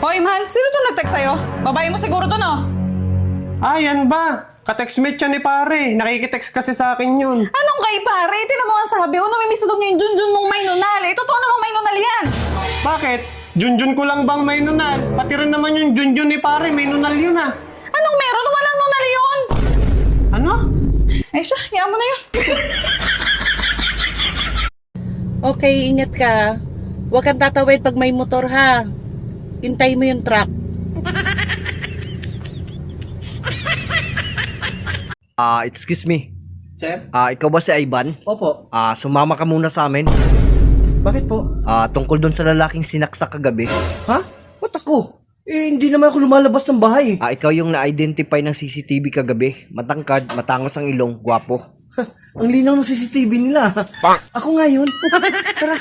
Hoy, mahal, sino to nag-text sa'yo? Babae mo siguro to, no? Ah, yan ba? Ka-textmate siya ni pare. Nakikitext kasi sa akin yun. Anong kay pare? Tinan mo ang sabi. O, namimiss daw niya yung Junjun mong may nunal. Eh, totoo namang may nunal yan. Bakit? Junjun ko lang bang may nunal? Pati rin naman yung Junjun ni pare, may nunal yun ah. Anong meron? Walang nunal yun. Ano? Eh siya, hayaan mo na yun. Okay, ingat ka. Huwag kang tatawid pag may motor ha. Hintay mo yung truck. Excuse me. Sir? Ikaw ba si Ivan? Opo. Sumama ka muna sa amin. Bakit po? Tungkol doon sa lalaking sinaksak kagabi. Ha? Ba't ako? Eh, hindi naman ako lumalabas ng bahay. Ikaw yung na-identify ng CCTV kagabi. Matangkad, matangos ang ilong, gwapo. Ang linaw ng CCTV nila. Ako nga yun. Tara.